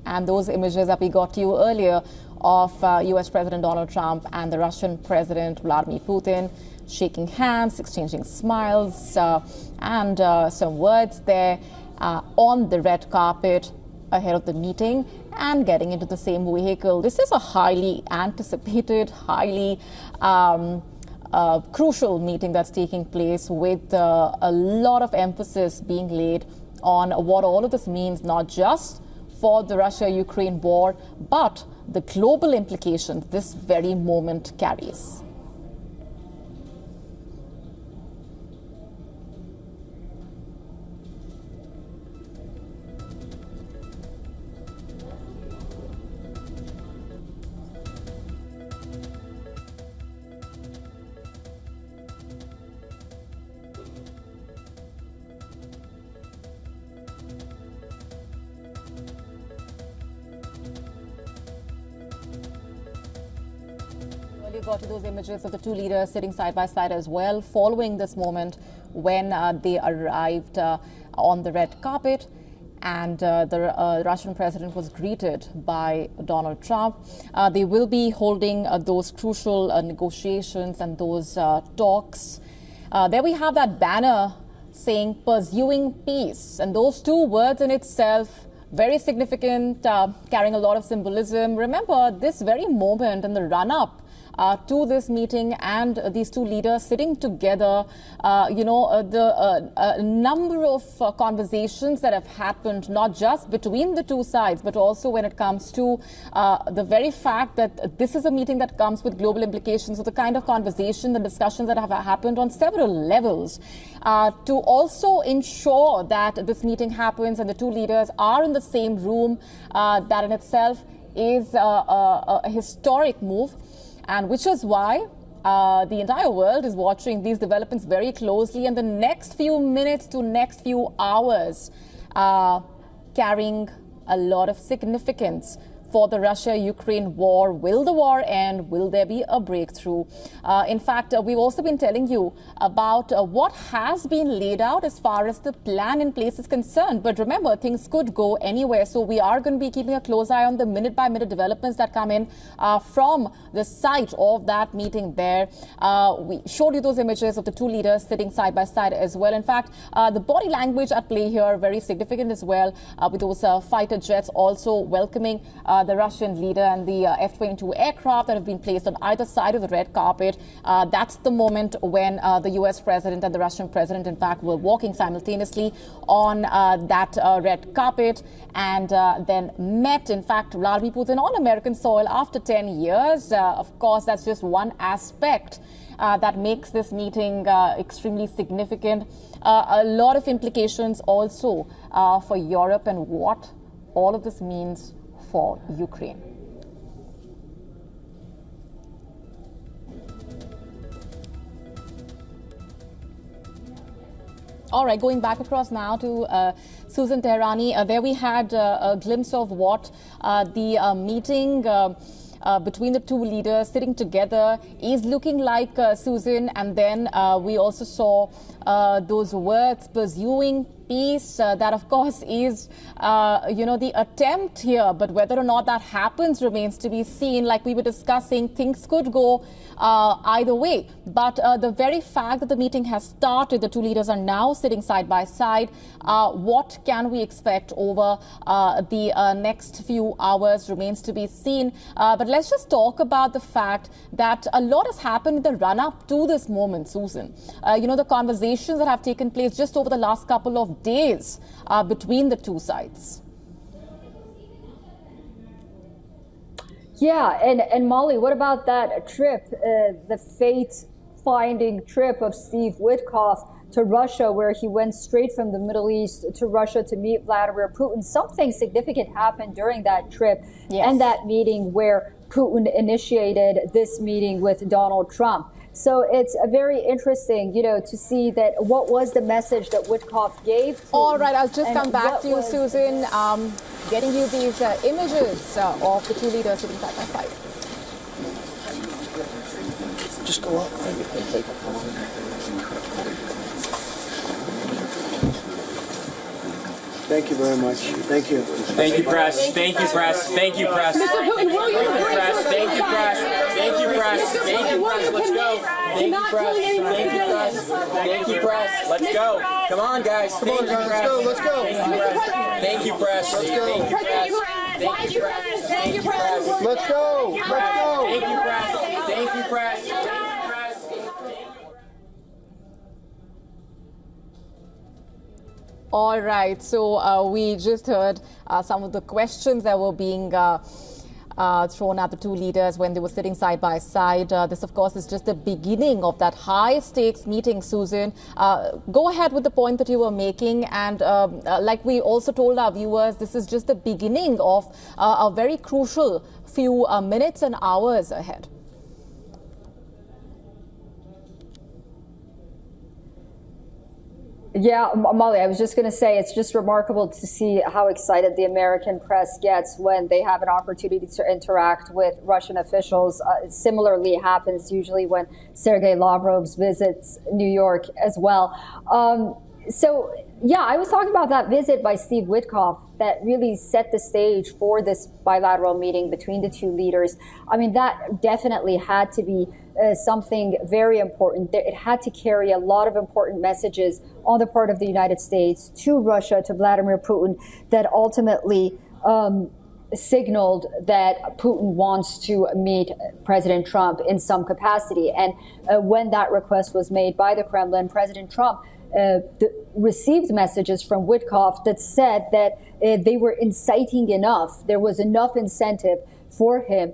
And those images that we got to you earlier of US President Donald Trump and the Russian President Vladimir Putin shaking hands, exchanging smiles, and some words there on the red carpet ahead of the meeting and getting into the same vehicle. This is a highly anticipated, highly crucial meeting that's taking place with a lot of emphasis being laid on what all of this means, not just for the Russia-Ukraine war, but the global implications this very moment carries. You got to those images of the two leaders sitting side by side as well, following this moment when they arrived on the red carpet, and the Russian president was greeted by Donald Trump. They will be holding those crucial negotiations and those talks. There we have that banner saying pursuing peace, and those two words in itself very significant, carrying a lot of symbolism. Remember, this very moment in the run-up to this meeting and these two leaders sitting together, the number of conversations that have happened, not just between the two sides, but also when it comes to the very fact that this is a meeting that comes with global implications, so the kind of conversation, the discussions that have happened on several levels to also ensure that this meeting happens and the two leaders are in the same room, that in itself is a historic move. And which is why the entire world is watching these developments very closely, and the next few minutes to next few hours carrying a lot of significance for the Russia-Ukraine war. Will the war end? Will there be a breakthrough? In fact, we've also been telling you about what has been laid out as far as the plan in place is concerned. But remember, things could go anywhere. So we are going to be keeping a close eye on the minute-by-minute developments that come in from the site of that meeting there. We showed you those images of the two leaders sitting side by side as well. In fact, the body language at play here, very significant as well, with those fighter jets also welcoming the Russian leader and the F-22 aircraft that have been placed on either side of the red carpet. That's the moment when the US president and the Russian president, in fact, were walking simultaneously on that red carpet and then met, in fact, Vladimir Putin on American soil after 10 years. Of course, that's just one aspect that makes this meeting extremely significant. A lot of implications also for Europe and what all of this means for Ukraine. All right, going back across now to Susan Teherani. There we had a glimpse of what the meeting between the two leaders sitting together is looking like, Susan. And then we also saw those words, pursuing peace. That, of course, is, the attempt here. But whether or not that happens remains to be seen. Like we were discussing, things could go either way. But the very fact that the meeting has started, the two leaders are now sitting side by side. What can we expect over the next few hours remains to be seen. But let's just talk about the fact that a lot has happened in the run-up to this moment, Susan. The conversations that have taken place just over the last couple of days between the two sides. Yeah, and Molly, what about that trip, the fate-finding trip of Steve Witkoff to Russia, where he went straight from the Middle East to Russia to meet Vladimir Putin? Something significant happened during that trip and that meeting where Putin initiated this meeting with Donald Trump. So it's a very interesting, to see that what was the message that Witkoff gave. All right, I'll just come back to you, Susan, getting you these images of the two leaders sitting side by side. Just go up. Thank you very much. Thank you. Thank you, press. Thank you, press. Thank you, press. Mr. Putin, will you press? Thank you, press. Thank you, press. Thank you, press. Let's go. Thank you, press. Thank you, press. Thank you, press. Let's go. Come on, guys. Come on, guys. Let's go. Let's go. Thank you, press. Let's go. Thank you, press. Thank you, press. Thank you, press. Let's go. Let's go. Thank you, press. Thank you, press. All right, so we just heard some of the questions that were being thrown at the two leaders when they were sitting side by side. This, of course, is just the beginning of that high-stakes meeting, Susan. Go ahead with the point that you were making. And like we also told our viewers, this is just the beginning of a very crucial few minutes and hours ahead. Yeah, Molly, I was just going to say it's just remarkable to see how excited the American press gets when they have an opportunity to interact with Russian officials. Similarly, it happens usually when Sergei Lavrov visits New York as well. So, yeah, I was talking about that visit by Steve Witkoff that really set the stage for this bilateral meeting between the two leaders. I mean, that definitely had to be something very important. It had to carry a lot of important messages on the part of the United States to Russia, to Vladimir Putin, that ultimately signaled that Putin wants to meet President Trump in some capacity. And when that request was made by the Kremlin, President Trump received messages from Witkoff that said that they were inciting enough. There was enough incentive for him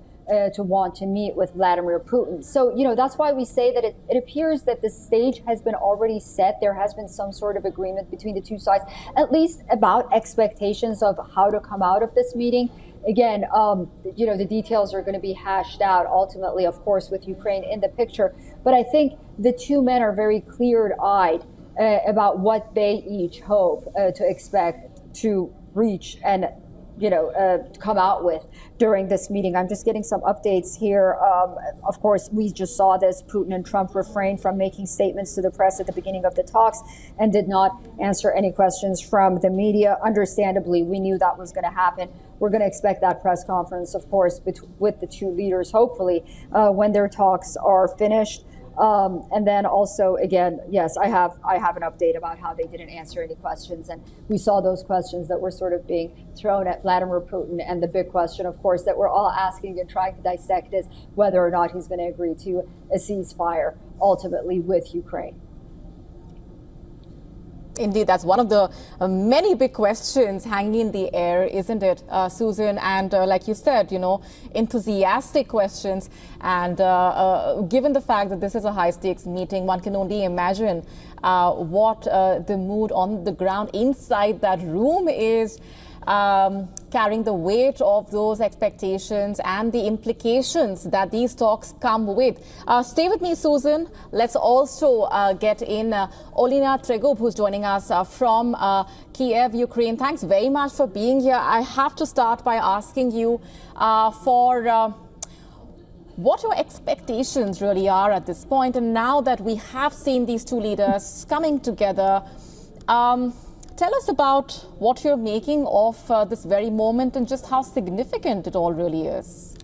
to want to meet with Vladimir Putin. So, you know, that's why we say that it appears that the stage has been already set. There has been some sort of agreement between the two sides, at least about expectations of how to come out of this meeting. Again, you know, the details are going to be hashed out ultimately, of course, with Ukraine in the picture. But I think the two men are very clear-eyed about what they each hope to expect to reach and, you know, come out with during this meeting. I'm just getting some updates here. Of course, we just saw this. Putin and Trump refrained from making statements to the press at the beginning of the talks and did not answer any questions from the media. Understandably, we knew that was going to happen. We're going to expect that press conference, of course, with the two leaders, hopefully, when their talks are finished. And then also, again, yes, I have an update about how they didn't answer any questions. And we saw those questions that were sort of being thrown at Vladimir Putin. And the big question, of course, that we're all asking and trying to dissect is whether or not he's going to agree to a ceasefire ultimately with Ukraine. Indeed, that's one of the many big questions hanging in the air, isn't it, Susan? And like you said, you know, enthusiastic questions. And given the fact that this is a high-stakes meeting, one can only imagine what the mood on the ground inside that room is, carrying the weight of those expectations and the implications that these talks come with. Stay with me, Susan. Let's also get in Olena Tregub, who's joining us from Kiev, Ukraine. Thanks very much for being here. I have to start by asking you for what your expectations really are at this point. And now that we have seen these two leaders coming together, tell us about what you're making of this very moment and just how significant it all really is.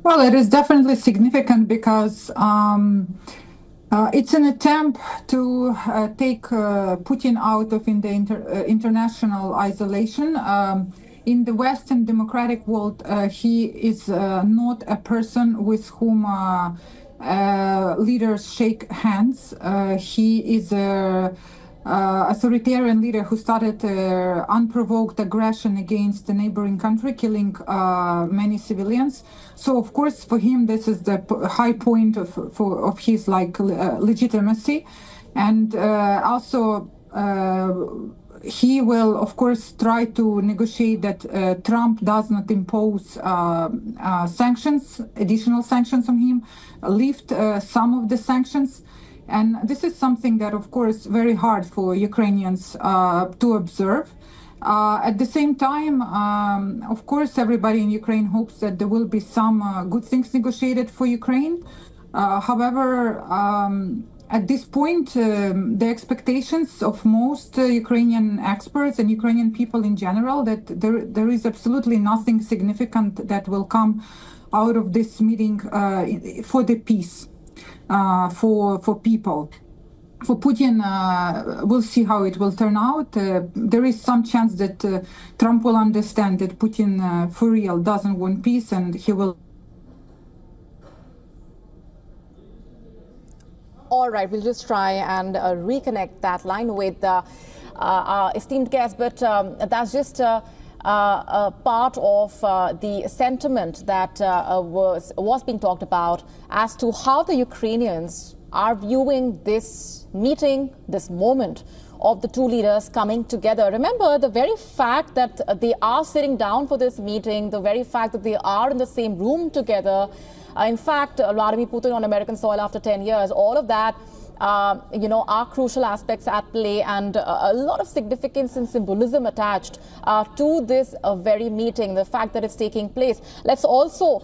Well, it is definitely significant because it's an attempt to take Putin out of international isolation. In the Western democratic world, he is not a person with whom leaders shake hands. He is a authoritarian leader who started unprovoked aggression against the neighboring country, killing many civilians. So, of course, for him, this is the high point of his legitimacy, and also. He will, of course, try to negotiate that Trump does not impose sanctions, additional sanctions on him, lift some of the sanctions. And this is something that, of course, very hard for Ukrainians to observe. At the same time, of course, everybody in Ukraine hopes that there will be some good things negotiated for Ukraine. However, At this point, the expectations of most Ukrainian experts and Ukrainian people in general that there is absolutely nothing significant that will come out of this meeting for the peace, for people. For Putin, we'll see how it will turn out. There is some chance that Trump will understand that Putin, for real, doesn't want peace, and he will. All right, we'll just try and reconnect that line with our esteemed guest, but that's just a part of the sentiment that was being talked about as to how the Ukrainians are viewing this meeting, this moment of the two leaders coming together. Remember, the very fact that they are sitting down for this meeting, the very fact that they are in the same room together, in fact, Vladimir Putin on American soil after 10 years, all of that, are crucial aspects at play, and a lot of significance and symbolism attached to this very meeting, the fact that it's taking place. Let's also,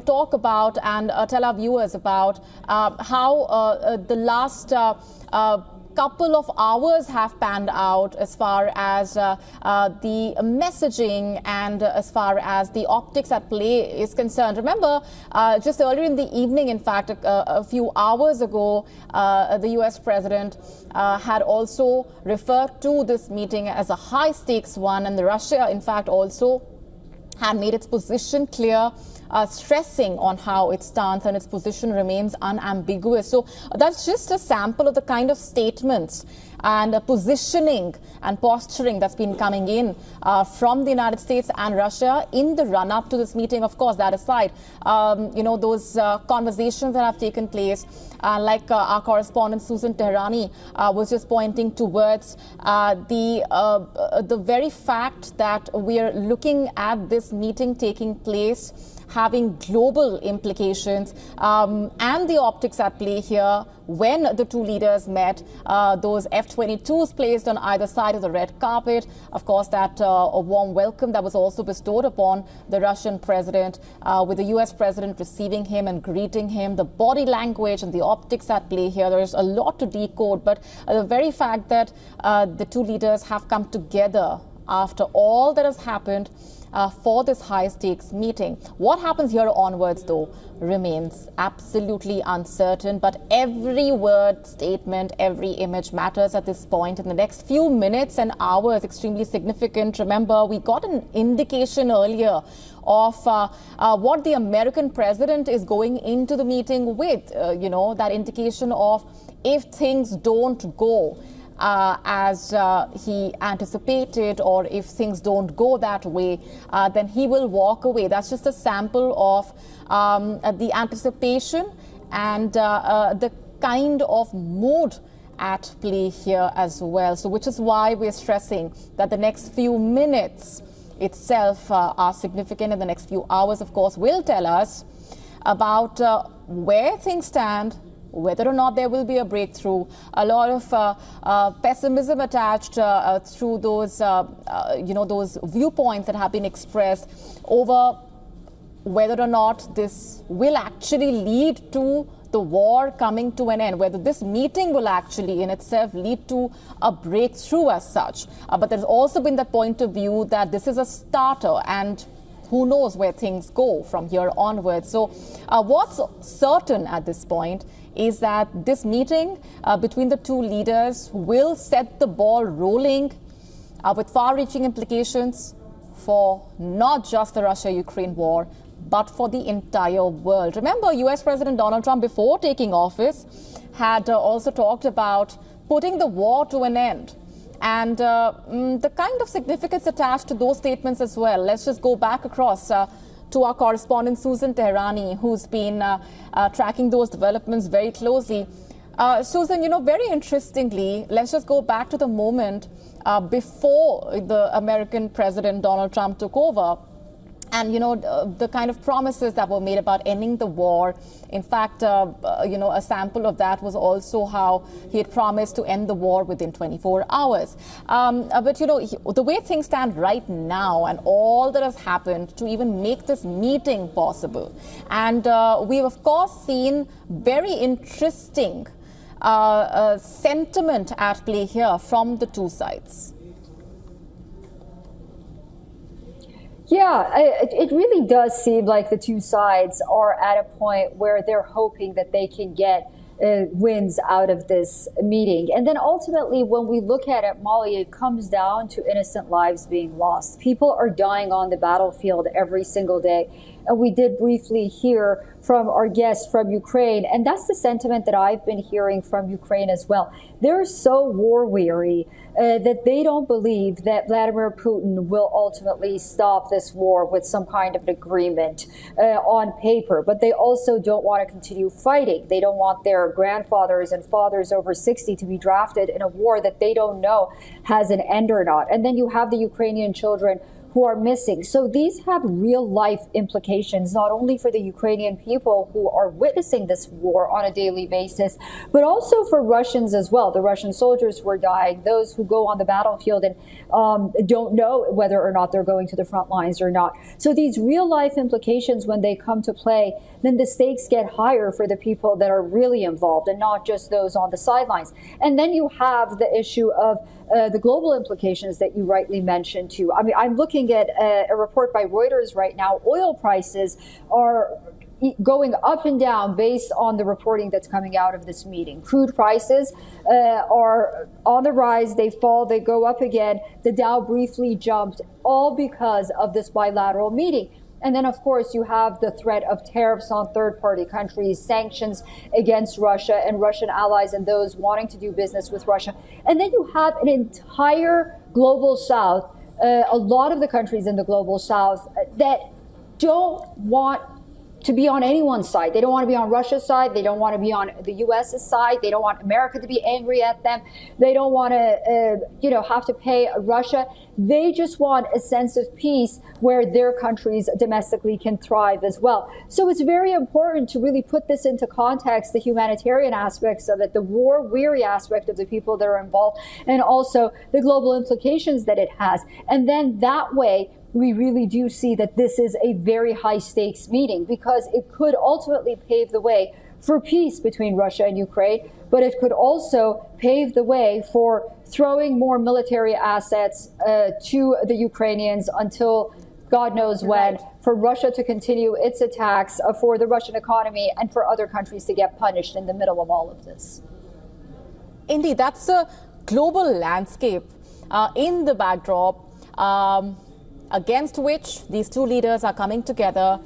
talk about and tell our viewers about how the last couple of hours have panned out as far as the messaging and as far as the optics at play is concerned. Remember, just earlier in the evening, in fact, a few hours ago, the U.S. president had also referred to this meeting as a high-stakes one, and Russia, in fact, also had made its position clear, stressing on how its stance and its position remains unambiguous. So that's just a sample of the kind of statements and positioning and posturing that's been coming in from the United States and Russia in the run-up to this meeting. Of course, that aside, those conversations that have taken place, like our correspondent Susan Tehrani was just pointing towards the very fact that we are looking at this meeting taking place having global implications, and the optics at play here when the two leaders met, those F-22s placed on either side of the red carpet. Of course, that a warm welcome that was also bestowed upon the Russian president, with the U.S. president receiving him and greeting him, the body language and the optics at play here. There's a lot to decode, but the very fact that the two leaders have come together after all that has happened for this high-stakes meeting. What happens here onwards, though, remains absolutely uncertain. But every word, statement, every image matters at this point. In the next few minutes and hours, extremely significant. Remember, we got an indication earlier of what the American president is going into the meeting with. That indication of if things don't go as he anticipated, or if things don't go that way, then he will walk away. That's just a sample of the anticipation and the kind of mood at play here as well. So which is why we're stressing that the next few minutes itself are significant, and the next few hours, of course, will tell us about where things stand, whether or not there will be a breakthrough. A lot of pessimism attached through those, those viewpoints that have been expressed over whether or not this will actually lead to the war coming to an end, whether this meeting will actually in itself lead to a breakthrough as such. But there's also been that point of view that this is a starter, and who knows where things go from here onwards. So what's certain at this point is that this meeting between the two leaders will set the ball rolling with far-reaching implications for not just the Russia-Ukraine war, but for the entire world. Remember, US President Donald Trump, before taking office, had also talked about putting the war to an end. And the kind of significance attached to those statements as well. Let's just go back across to our correspondent Susan Tehrani, who's been tracking those developments very closely. Susan, very interestingly, let's just go back to the moment before the American President Donald Trump took over. And, the kind of promises that were made about ending the war. In fact, a sample of that was also how he had promised to end the war within 24 hours. But, the way things stand right now and all that has happened to even make this meeting possible. And we've, of course, seen very interesting sentiment at play here from the two sides? Yeah, it really does seem like the two sides are at a point where they're hoping that they can get wins out of this meeting. And then ultimately, when we look at it, Molly, it comes down to innocent lives being lost. People are dying on the battlefield every single day. And we did briefly hear from our guests from Ukraine, and that's the sentiment that I've been hearing from Ukraine as well. They're so war weary that they don't believe that Vladimir Putin will ultimately stop this war with some kind of an agreement on paper. But they also don't want to continue fighting. They don't want their grandfathers and fathers over 60 to be drafted in a war that they don't know has an end or not. And then you have the Ukrainian children who are missing. So these have real life implications, not only for the Ukrainian people who are witnessing this war on a daily basis, but also for Russians as well. The Russian soldiers who are dying, those who go on the battlefield and don't know whether or not they're going to the front lines or not. So these real life implications, when they come to play, then the stakes get higher for the people that are really involved and not just those on the sidelines. And then you have the issue of the global implications that you rightly mentioned too. I mean, I'm looking at a report by Reuters right now. Oil prices are going up and down based on the reporting that's coming out of this meeting. Crude prices are on the rise. They fall, they go up again. The Dow briefly jumped, all because of this bilateral meeting. And then, of course, you have the threat of tariffs on third-party countries, sanctions against Russia and Russian allies and those wanting to do business with Russia. And then you have an entire global south, a lot of the countries in the global south that don't want to be on anyone's side. They don't want to be on Russia's side. They don't want to be on the U.S.'s side. They don't want America to be angry at them. They don't want to, have to pay Russia. They just want a sense of peace where their countries domestically can thrive as well. So it's very important to really put this into context, the humanitarian aspects of it, the war-weary aspect of the people that are involved, and also the global implications that it has. And then that way, we really do see that this is a very high-stakes meeting, because it could ultimately pave the way for peace between Russia and Ukraine, but it could also pave the way for throwing more military assets to the Ukrainians until God knows when, for Russia to continue its attacks, for the Russian economy, and for other countries to get punished in the middle of all of this. Indeed, that's a global landscape in the backdrop against which these two leaders are coming together.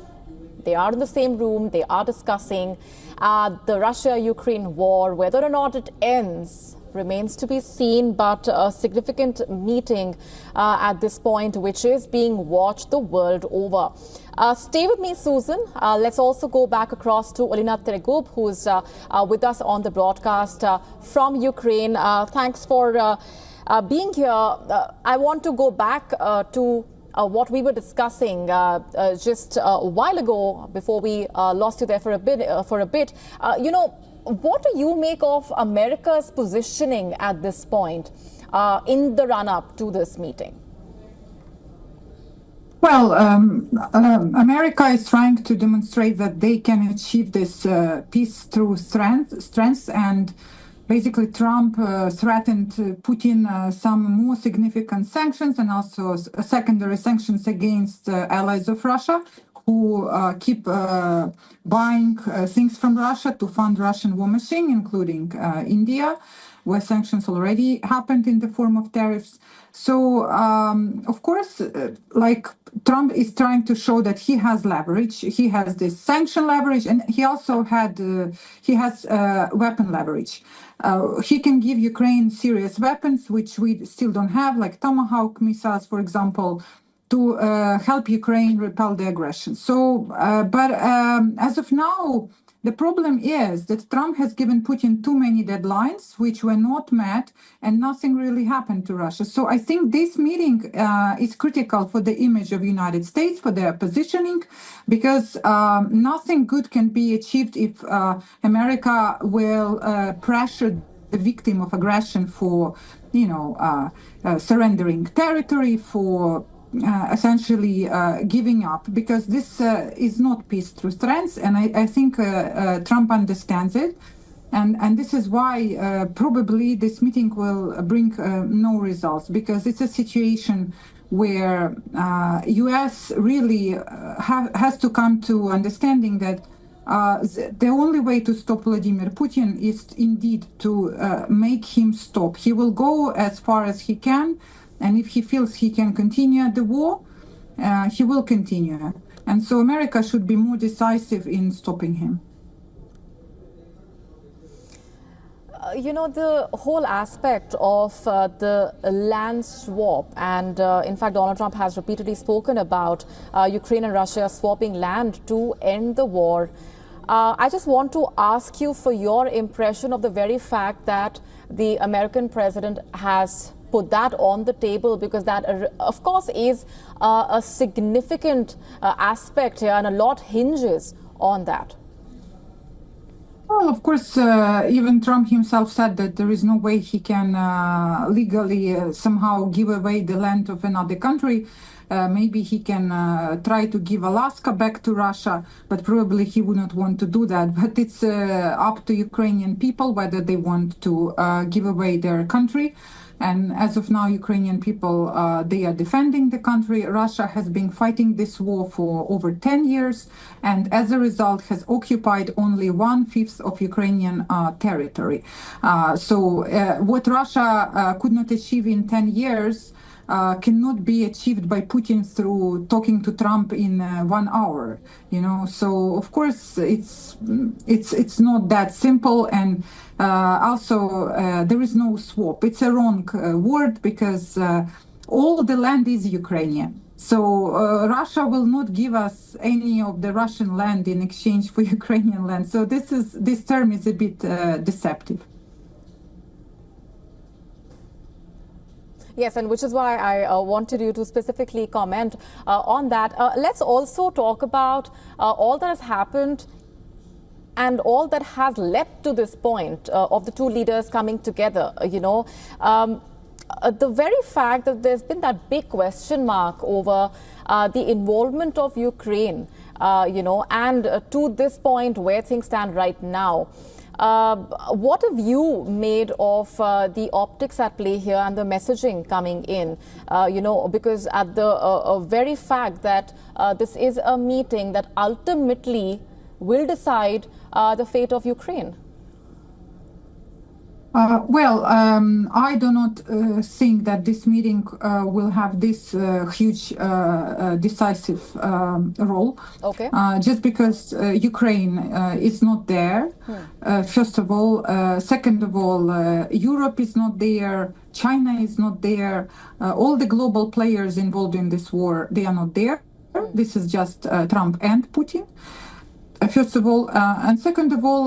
They are in the same room. They are discussing the Russia-Ukraine war. Whether or not it ends remains to be seen, but a significant meeting at this point, which is being watched the world over. Stay with me, Susan. Let's also go back across to Olena Teregub, who is with us on the broadcast from Ukraine. Thanks for being here. I want to go back to what we were discussing just a while ago, before we lost you there for a bit. What do you make of America's positioning at this point in the run-up to this meeting? Well, America is trying to demonstrate that they can achieve this peace through strength, and basically, Trump threatened Putin some more significant sanctions, and also secondary sanctions against allies of Russia who keep buying things from Russia to fund Russian war machine, including India, where sanctions already happened in the form of tariffs. So, of course, Trump is trying to show that he has leverage. He has this sanction leverage, and he also has weapon leverage. He can give Ukraine serious weapons, which we still don't have, like Tomahawk missiles, for example, to help Ukraine repel the aggression. So, but as of now, the problem is that Trump has given Putin too many deadlines, which were not met, and nothing really happened to Russia. So I think this meeting is critical for the image of the United States, for their positioning, because nothing good can be achieved if America will pressure the victim of aggression for, surrendering territory, for essentially giving up, because this is not peace through strength, and I think Trump understands it. And this is why probably this meeting will bring no results, because it's a situation where U.S. really has to come to understanding that the only way to stop Vladimir Putin is indeed to make him stop. He will go as far as he can, and if he feels he can continue the war, he will continue. And so America should be more decisive in stopping him. The whole aspect of the land swap, and in fact, Donald Trump has repeatedly spoken about Ukraine and Russia swapping land to end the war. I just want to ask you for your impression of the very fact that the American president has put that on the table, because that, of course, is a significant aspect here, and a lot hinges on that. Well, of course, even Trump himself said that there is no way he can legally somehow give away the land of another country. Maybe he can try to give Alaska back to Russia, but probably he would not want to do that. But it's up to Ukrainian people whether they want to give away their country. And as of now, Ukrainian people, they are defending the country. Russia has been fighting this war for over 10 years, and as a result has occupied only 1/5 of Ukrainian territory. So what Russia could not achieve in 10 years cannot be achieved by Putin through talking to Trump in 1 hour. So of course it's not that simple, and also there is no swap. It's a wrong word, because all the land is Ukrainian. So Russia will not give us any of the Russian land in exchange for Ukrainian land. So this term is a bit deceptive. Yes, and which is why I wanted you to specifically comment on that. Let's also talk about all that has happened and all that has led to this point of the two leaders coming together. The very fact that there's been that big question mark over the involvement of Ukraine, and to this point where things stand right now. What have you made of the optics at play here and the messaging coming in? Because at the very fact that this is a meeting that ultimately will decide the fate of Ukraine. I do not think that this meeting will have this huge decisive role. Okay. Just because Ukraine is not there, first of all. Second of all, Europe is not there. China is not there. All the global players involved in this war, they are not there. This is just Trump and Putin. First of all, and second of all,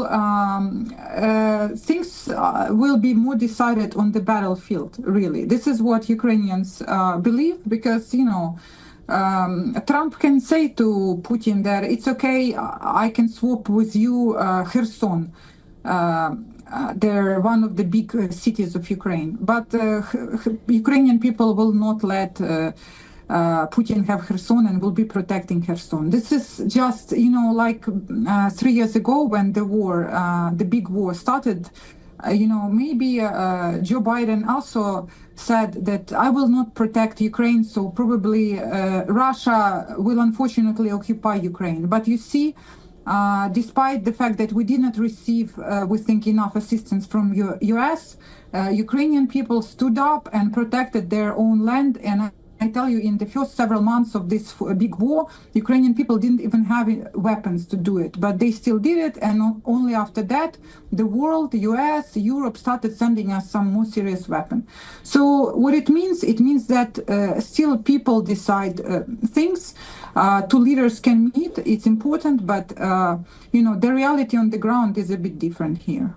things will be more decided on the battlefield, really. This is what Ukrainians believe, because, Trump can say to Putin that it's okay, I can swap with you Kherson. They're one of the big cities of Ukraine. But Ukrainian people will not let Putin have Kherson and will be protecting Kherson. This is just, like 3 years ago when the war, the big war started, maybe Joe Biden also said that I will not protect Ukraine, so probably Russia will unfortunately occupy Ukraine. But you see, despite the fact that we did not receive, we think, enough assistance from US, Ukrainian people stood up and protected their own land. And I tell you, in the first several months of this big war, Ukrainian people didn't even have weapons to do it, but they still did it. And only after that, the world, the US, Europe started sending us some more serious weapon. So what it means that still people decide things. Two leaders can meet, it's important, but the reality on the ground is a bit different here.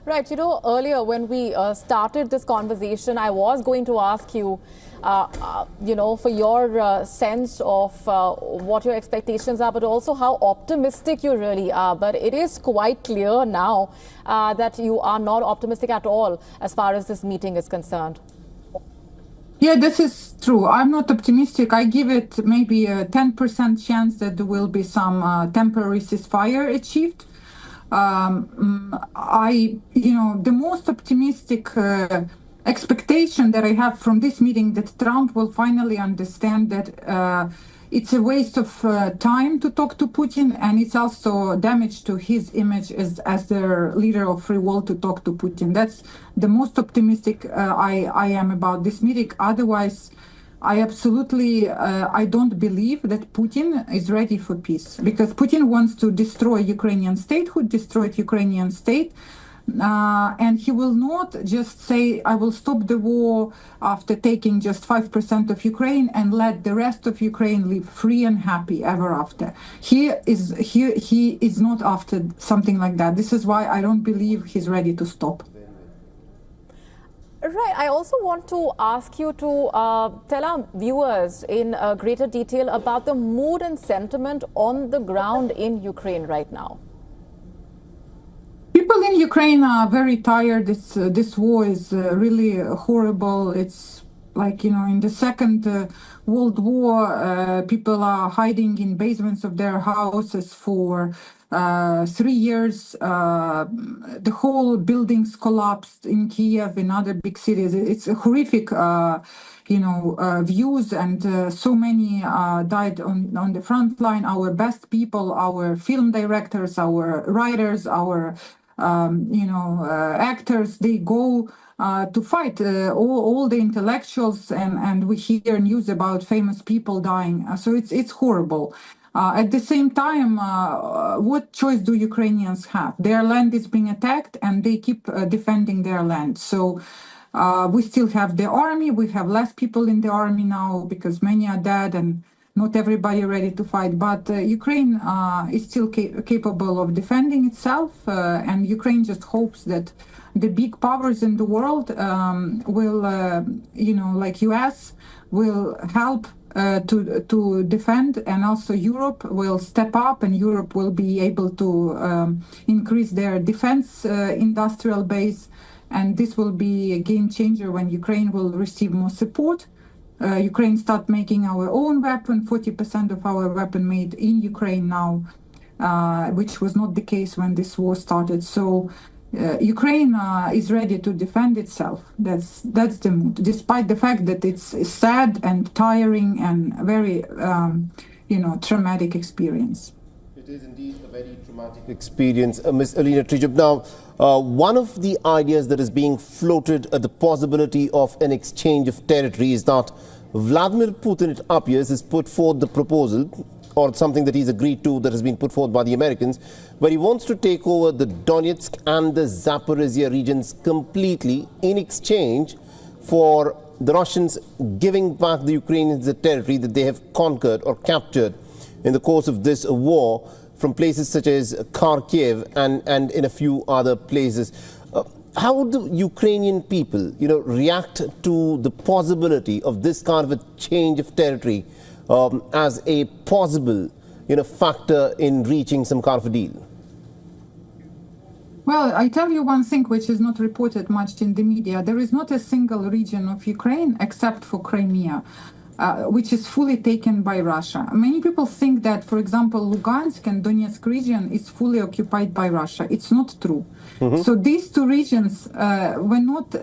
Right. Earlier when we started this conversation, I was going to ask you, for your sense of what your expectations are, but also how optimistic you really are. But it is quite clear now that you are not optimistic at all as far as this meeting is concerned. Yeah, this is true. I'm not optimistic. I give it maybe a 10% chance that there will be some temporary ceasefire achieved. The most optimistic expectation that I have from this meeting that Trump will finally understand that it's a waste of time to talk to Putin, and it's also damage to his image as the leader of free world to talk to Putin. That's the most optimistic I am about this meeting. Otherwise, I absolutely I don't believe that Putin is ready for peace, because Putin wants to destroy Ukrainian statehood, destroyed Ukrainian state. And he will not just say, I will stop the war after taking just 5% of Ukraine and let the rest of Ukraine live free and happy ever after. He is not after something like that. This is why I don't believe he's ready to stop. Right. I also want to ask you to tell our viewers in greater detail about the mood and sentiment on the ground in Ukraine right now. People in Ukraine are very tired. This war is really horrible. It's like, in the Second World War, people are hiding in basements of their houses for 3 years. The whole buildings collapsed in Kiev, in other big cities. It's a horrific, views, and so many died on the front line. Our best people, our film directors, our writers, our actors, they go to fight, all the intellectuals, and we hear news about famous people dying. So it's horrible. At the same time, what choice do Ukrainians have? Their land is being attacked, and they keep defending their land. So we still have the army. We have less people in the army now because many are dead and not everybody ready to fight. But Ukraine is still capable of defending itself, and Ukraine just hopes that the big powers in the world will, like US, will help to defend, and also Europe will step up, and Europe will be able to increase their defense industrial base, and this will be a game changer when Ukraine will receive more support. Ukraine start making our own weapon, 40% of our weapon made in Ukraine now, which was not the case when this war started. So Ukraine is ready to defend itself. That's the mood, despite the fact that it's sad and tiring and very, traumatic experience. It is indeed a very traumatic experience, Ms. Alina Trejub. Now, one of the ideas that is being floated at the possibility of an exchange of territory is that Vladimir Putin, it appears, has put forth the proposal, or something that he's agreed to, that has been put forth by the Americans, where he wants to take over the Donetsk and the Zaporizhia regions completely in exchange for the Russians giving back the Ukrainians the territory that they have conquered or captured in the course of this war, from places such as Kharkiv and in a few other places. How would the Ukrainian people, react to the possibility of this kind of a change of territory as a possible, factor in reaching some kind of a deal? Well, I tell you one thing which is not reported much in the media. There is not a single region of Ukraine except for Crimea, which is fully taken by Russia. Many people think that, for example, Lugansk and Donetsk region is fully occupied by Russia. It's not true. So these two regions were not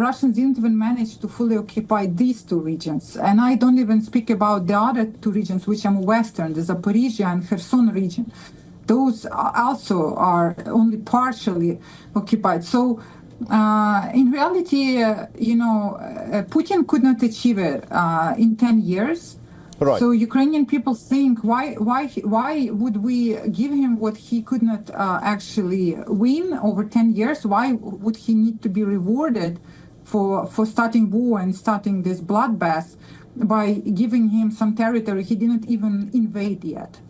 Russians didn't even manage to fully occupy these two regions. And I don't even speak about the other two regions, which are western, the Zaporizhia and Kherson region. Those also are only partially occupied. So in reality, Putin could not achieve it in 10 years. Right. So Ukrainian people think, why would we give him what he could not actually win over 10 years? Why would he need to be rewarded for starting war and starting this bloodbath by giving him some territory he didn't even invade yet?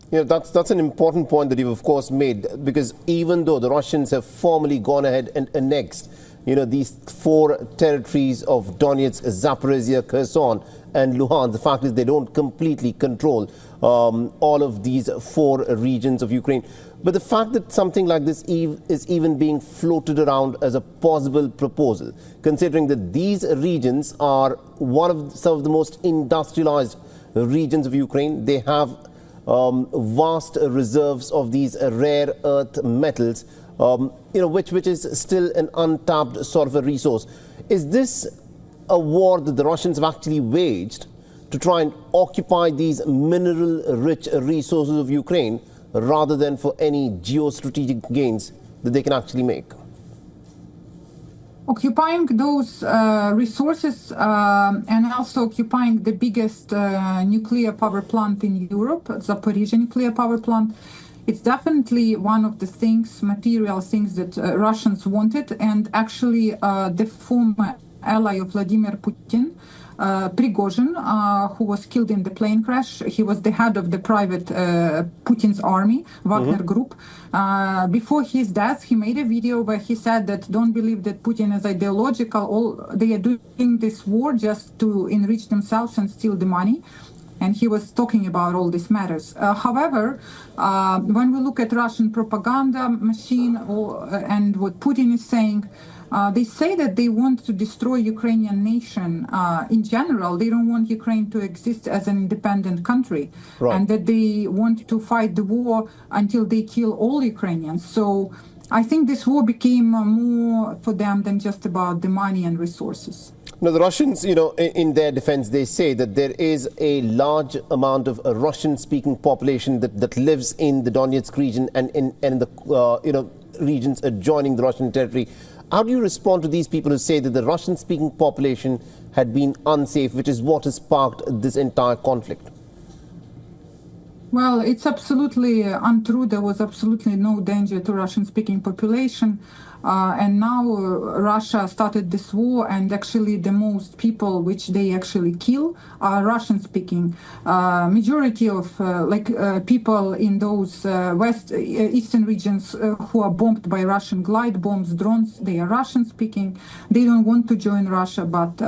That's an important point that you've of course made, because even though the Russians have formally gone ahead and annexed, these 4 territories of Donetsk, Zaporizhia, Kherson and Luhansk, the fact is they don't completely control all of these 4 regions of Ukraine. But the fact that something like this is even being floated around as a possible proposal, considering that these regions are some of the most industrialized regions of Ukraine, they have vast reserves of these rare earth metals, which is still an untapped sort of a resource. Is this a war that the Russians have actually waged to try and occupy these mineral-rich resources of Ukraine rather than for any geostrategic gains that they can actually make? Occupying those resources and also occupying the biggest nuclear power plant in Europe, Zaporizhzhia nuclear power plant, it's definitely one of the things, material things that Russians wanted. And actually the former ally of Vladimir Putin, Prigozhin, who was killed in the plane crash. He was the head of the private Putin's army, Wagner group. Before his death, he made a video where he said that don't believe that Putin is ideological. They are doing this war just to enrich themselves and steal the money. And he was talking about all these matters. However, when we look at Russian propaganda machine and what Putin is saying, they say that they want to destroy Ukrainian nation in general. They don't want Ukraine to exist as an independent country, right, and that they want to fight the war until they kill all Ukrainians. So I think this war became more for them than just about the money and resources. Now, the Russians, in their defense, they say that there is a large amount of a Russian-speaking population that lives in the Donetsk region and in the regions adjoining the Russian territory. How do you respond to these people who say that the Russian-speaking population had been unsafe, which is what has sparked this entire conflict? Well, it's absolutely untrue. There was absolutely no danger to Russian-speaking population. And now Russia started this war, and actually the most people which they actually kill are Russian-speaking. Majority of people in those eastern regions who are bombed by Russian glide bombs, drones, they are Russian-speaking. They don't want to join Russia, but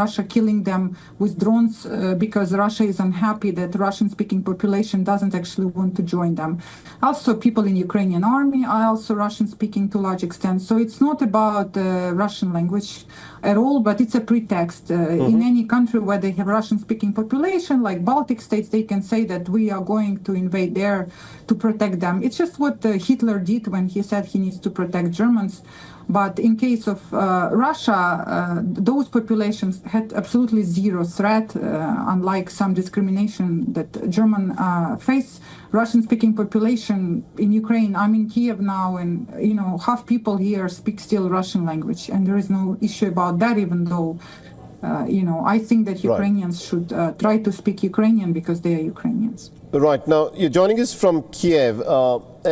Russia killing them with drones because Russia is unhappy that Russian-speaking population doesn't actually want to join them. Also, people in Ukrainian army are also Russian-speaking to a large extent. So it's not about the Russian language at all, but it's a pretext. In any country where they have Russian-speaking population, like Baltic states, they can say that we are going to invade there to protect them. It's just what Hitler did when he said he needs to protect Germans. But in case of Russia, those populations had absolutely zero threat, unlike some discrimination that German face. Russian-speaking population in Ukraine, I'm in Kiev now, and half people here speak still Russian language, and there is no issue about that, even though I think that Ukrainians should try to speak Ukrainian because they are Ukrainians. Right. Now, you're joining us from Kiev.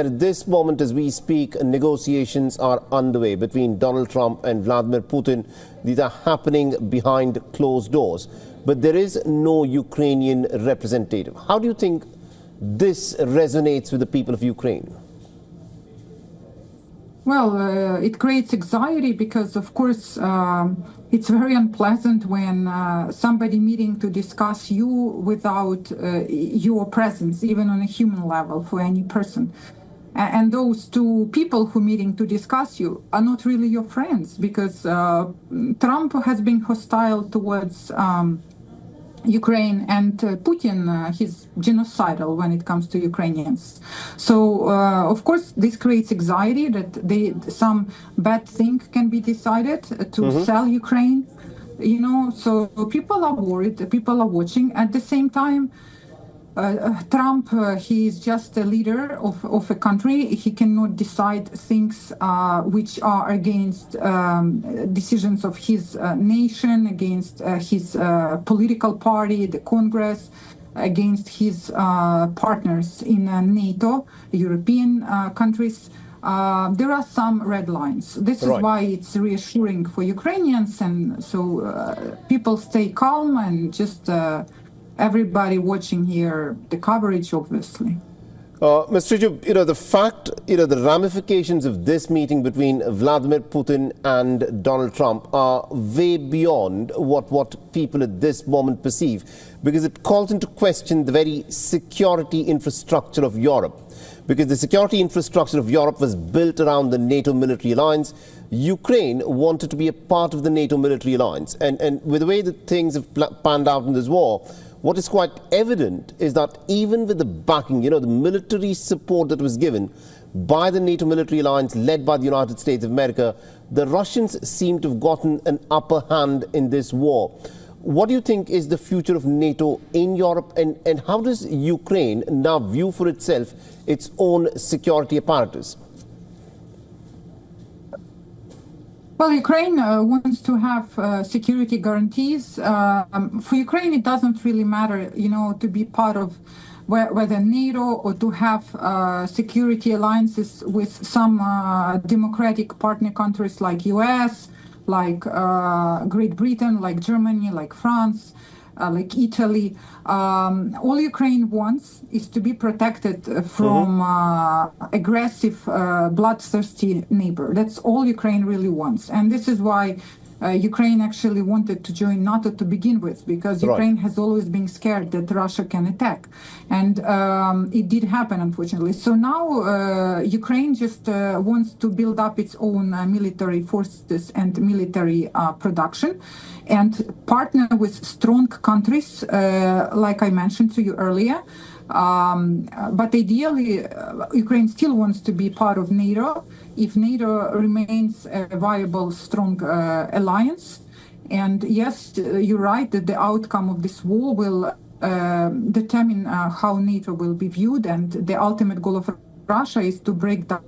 At this moment, as we speak, negotiations are underway between Donald Trump and Vladimir Putin. These are happening behind closed doors. But there is no Ukrainian representative. How do you think this resonates with the people of Ukraine? Well, it creates anxiety because, of course, it's very unpleasant when somebody meeting to discuss you without your presence, even on a human level for any person. And those two people who meeting to discuss you are not really your friends, because Trump has been hostile towards Ukraine, and Putin, he's genocidal when it comes to Ukrainians. So, of course, this creates anxiety that some bad thing can be decided to sell Ukraine, so people are worried, people are watching. At the same time, Trump, he is just a leader of a country. He cannot decide things which are against decisions of his nation, against his political party, the Congress, against his partners in NATO, European countries. There are some red lines. This is why it's reassuring for Ukrainians, and so people stay calm and just everybody watching here the coverage, obviously. Mr. Trejub, the fact, the ramifications of this meeting between Vladimir Putin and Donald Trump are way beyond what people at this moment perceive, because it calls into question the very security infrastructure of Europe. Because the security infrastructure of Europe was built around the NATO military alliance. Ukraine wanted to be a part of the NATO military alliance. And with the way that things have panned out in this war, what is quite evident is that even with the backing, the military support that was given by the NATO military alliance led by the United States of America, the Russians seem to have gotten an upper hand in this war. What do you think is the future of NATO in Europe, and how does Ukraine now view for itself its own security apparatus? Well, Ukraine wants to have security guarantees. For Ukraine, it doesn't really matter, to be part of whether NATO or to have security alliances with some democratic partner countries like US, like Great Britain, like Germany, like France, like Italy. All Ukraine wants is to be protected from aggressive, bloodthirsty neighbor. That's all Ukraine really wants. And this is why Ukraine actually wanted to join NATO to begin with, because Ukraine has always been scared that Russia can attack. And it did happen, unfortunately. So now Ukraine just wants to build up its own military forces and military production and partner with strong countries, like I mentioned to you earlier. But ideally, Ukraine still wants to be part of NATO if NATO remains a viable, strong alliance. And yes, you're right that the outcome of this war will determine how NATO will be viewed, and the ultimate goal of Russia is to break down